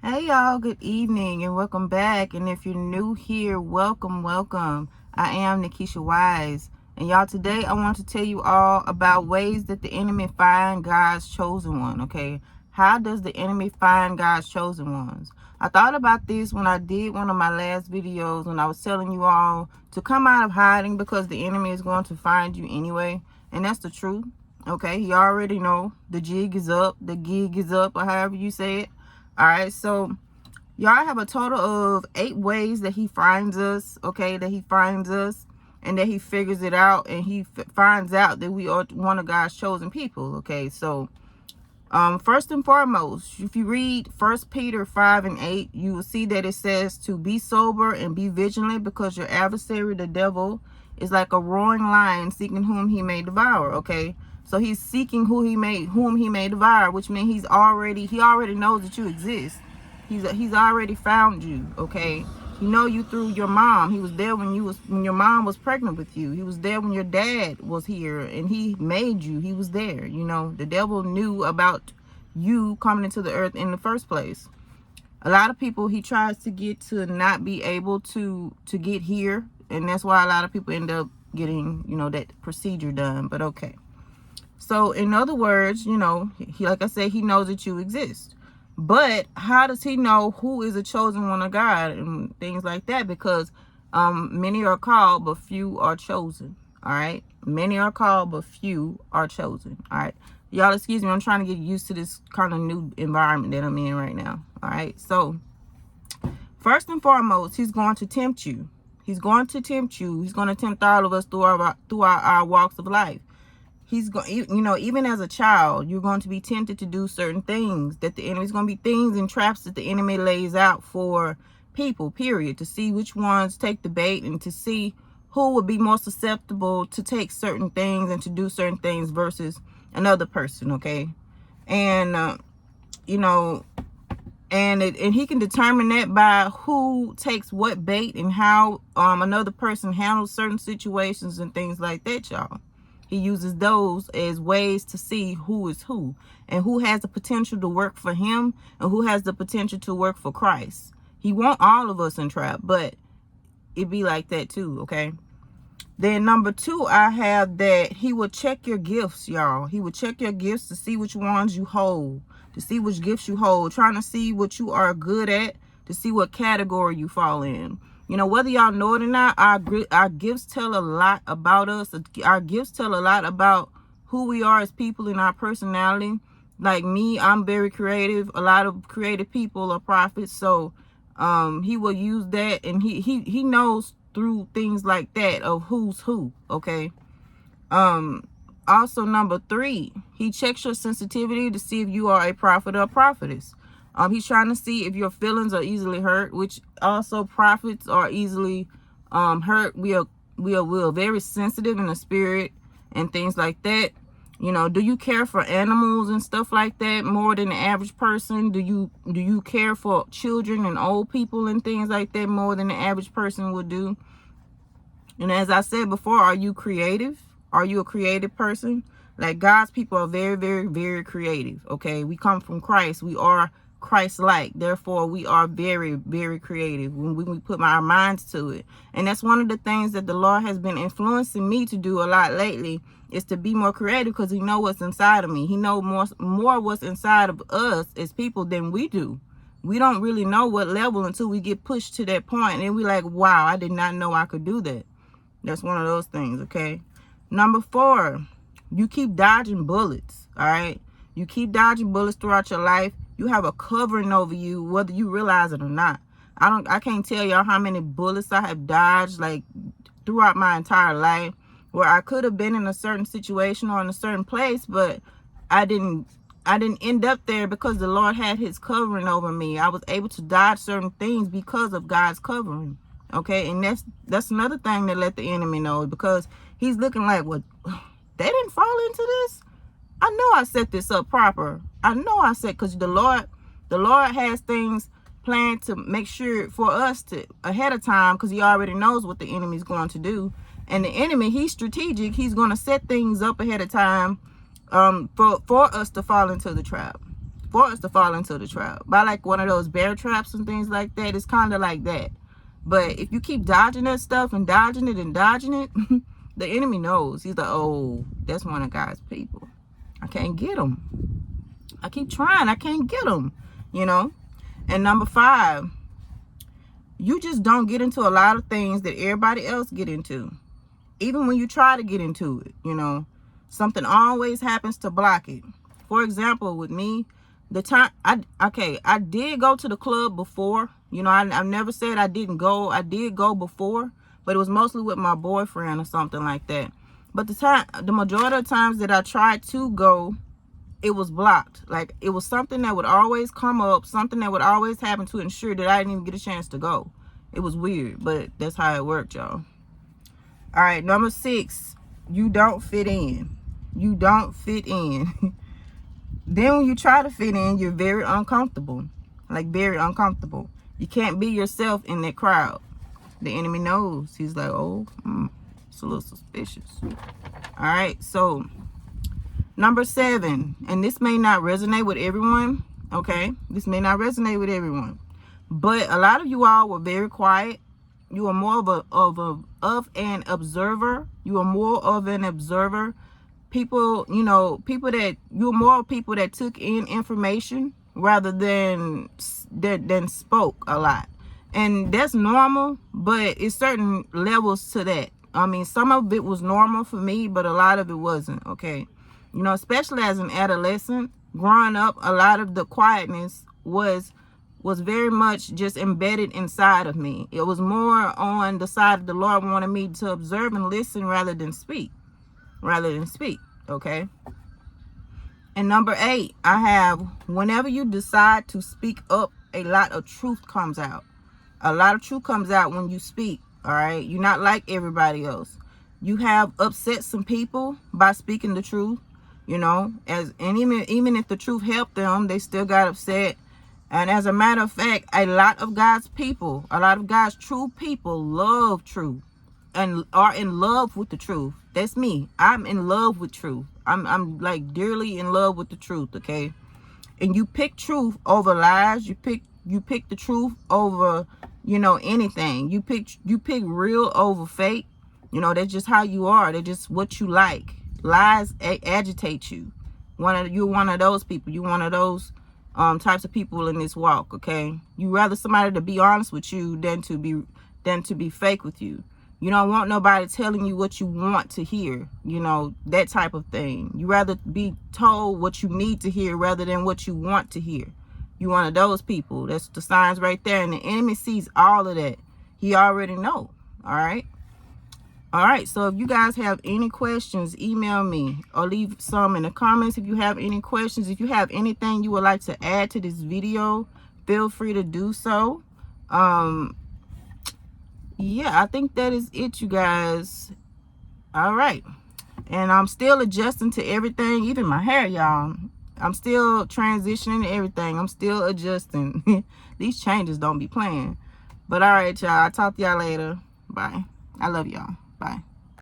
Hey y'all, good evening and welcome back. And if you're new here, welcome. I am Nikisha Wise. And y'all, today I want to tell you all about ways that the enemy find God's chosen one, okay? How does the enemy find God's chosen ones? I thought about this when I did one of my last videos when I was telling you all to come out of hiding because the enemy is going to find you anyway. And that's the truth, okay? You already know the jig is up, the gig is up, or however you say it. All right, so y'all have a total of 8 ways that he finds us, okay, that he finds us and that he figures it out, and he finds out that we are one of God's chosen people, okay? So first and foremost, if you read 1 Peter 5:8, you will see that it says to be sober and be vigilant, because your adversary, the devil, is like a roaring lion seeking whom he may devour, okay? So he's seeking whom he may devour, which means he already knows that you exist. He's already found you, okay? He know you through your mom. He was there when your mom was pregnant with you. He was there when your dad was here and he made you. He was there. You know, the devil knew about you coming into the earth in the first place. A lot of people he tries to get to not be able to get here, and that's why a lot of people end up getting, you know, that procedure done. But okay. So in other words, you know, he, like I said, he knows that you exist. But how does he know who is a chosen one of God and things like that? Because many are called, but few are chosen. All right. Many are called, but few are chosen. All right. Y'all, excuse me. I'm trying to get used to this kind of new environment that I'm in right now. All right. So first and foremost, he's going to tempt you. He's going to tempt you. He's going to tempt all of us through our walks of life. He's going, you know, even as a child, you're going to be tempted to do certain things that the enemy's going to be things and traps that the enemy lays out for people, period, to see which ones take the bait and to see who would be more susceptible to take certain things and to do certain things versus another person, okay? And, you know, and he can determine that by who takes what bait and how another person handles certain situations and things like that, y'all. He uses those as ways to see who is who and who has the potential to work for him and who has the potential to work for Christ. He want all of us in trap, but it be like that too, okay? Then number 2, I have that he will check your gifts, y'all. He will check your gifts to see which ones you hold, to see which gifts you hold, trying to see what you are good at, to see what category you fall in. You know, whether y'all know it or not, our gifts tell a lot about us. Our gifts tell a lot about who we are as people and our personality. Like me, I'm very creative. A lot of creative people are prophets. So he will use that, and he knows through things like that of who's who, okay? Also, number 3, he checks your sensitivity to see if you are a prophet or a prophetess. He's trying to see if your feelings are easily hurt, which also prophets are easily hurt. We are very sensitive in the spirit and things like that. You know, do you care for animals and stuff like that more than the average person? Do you care for children and old people and things like that more than the average person would do? And as I said before, are you creative? Are you a creative person? Like, God's people are very, very, very creative, okay? We come from Christ. We are Christ-like. Therefore, we are very, very creative when we put our minds to it. And that's one of the things that the Lord has been influencing me to do a lot lately, is to be more creative, because he knows what's inside of me. He knows more what's inside of us as people than we do. We don't really know what level until we get pushed to that point, and we're like, wow, I did not know I could do that. That's one of those things, okay? Number 4, you keep dodging bullets, all right? You keep dodging bullets throughout your life. You have a covering over you, whether you realize it or not. I can't tell y'all how many bullets I have dodged, like, throughout my entire life, where I could have been in a certain situation or in a certain place, but I didn't end up there because the Lord had his covering over me. I was able to dodge certain things because of God's covering. Okay, and that's another thing that let the enemy know, because he's looking like, well, they didn't fall into this. I know I set this up proper. I know I said, because the Lord has things planned to make sure for us to ahead of time, because he already knows what the enemy is going to do. And the enemy, he's strategic. He's going to set things up ahead of time for us to fall into the trap. for us to fall into the trap. By like one of those bear traps and things like that. It's kind of like that. But if you keep dodging that stuff and dodging it and dodging it, the enemy knows. He's like, oh, that's one of God's people. I can't get him. I keep trying. I can't get him, you know. And number 5, you just don't get into a lot of things that everybody else get into. Even when you try to get into it, you know, something always happens to block it. For example, with me, the time I did go to the club before. You know, I never said I didn't go. I did go before, but it was mostly with my boyfriend or something like that. But the majority of times that I tried to go, it was blocked. Like, it was something that would always come up, something that would always happen to ensure that I didn't even get a chance to go. It was weird, but that's how it worked, y'all. All right, number 6, you don't fit in. You don't fit in. Then when you try to fit in, you're very uncomfortable. Like, very uncomfortable. You can't be yourself in that crowd. The enemy knows. He's like, oh, it's a little suspicious. All right, so number 7, and this may not resonate with everyone, okay? This may not resonate with everyone. But a lot of you all were very quiet. You are more of an observer. You are more of an observer. People, you know, you're more people that took in information rather than spoke a lot. And that's normal, but it's certain levels to that. I mean, some of it was normal for me, but a lot of it wasn't, okay? You know, especially as an adolescent, growing up, a lot of the quietness was very much just embedded inside of me. It was more on the side of the Lord wanted me to observe and listen rather than speak. Okay? And number 8, I have, whenever you decide to speak up, a lot of truth comes out. A lot of truth comes out when you speak, all right? You're not like everybody else. You have upset some people by speaking the truth, you know, and even if the truth helped them, they still got upset. And as a matter of fact, a lot of God's people, a lot of God's true people love truth and are in love with the truth. That's me. I'm in love with truth. I'm like dearly in love with the truth, okay? And you pick truth over lies. You pick the truth over, you know, anything. You pick real over fake. You know, that's just how you are. That's just what you like. Lies agitate you. You're one of those people. You're one of those types of people in this walk, okay? You rather somebody to be honest with you than to be fake with you. You don't want nobody telling you what you want to hear, you know, that type of thing. You rather be told what you need to hear rather than what you want to hear. You one of those people. That's the signs right there. And the enemy sees all of that. He already know. All right. All right. So if you guys have any questions, email me or leave some in the comments. If you have any questions, if you have anything you would like to add to this video, feel free to do so. Yeah, I think that is it, you guys. All right. And I'm still adjusting to everything, even my hair, y'all. I'm still transitioning to everything. I'm still adjusting. These changes don't be playing. But all right, y'all. I'll talk to y'all later. Bye. I love y'all. Bye.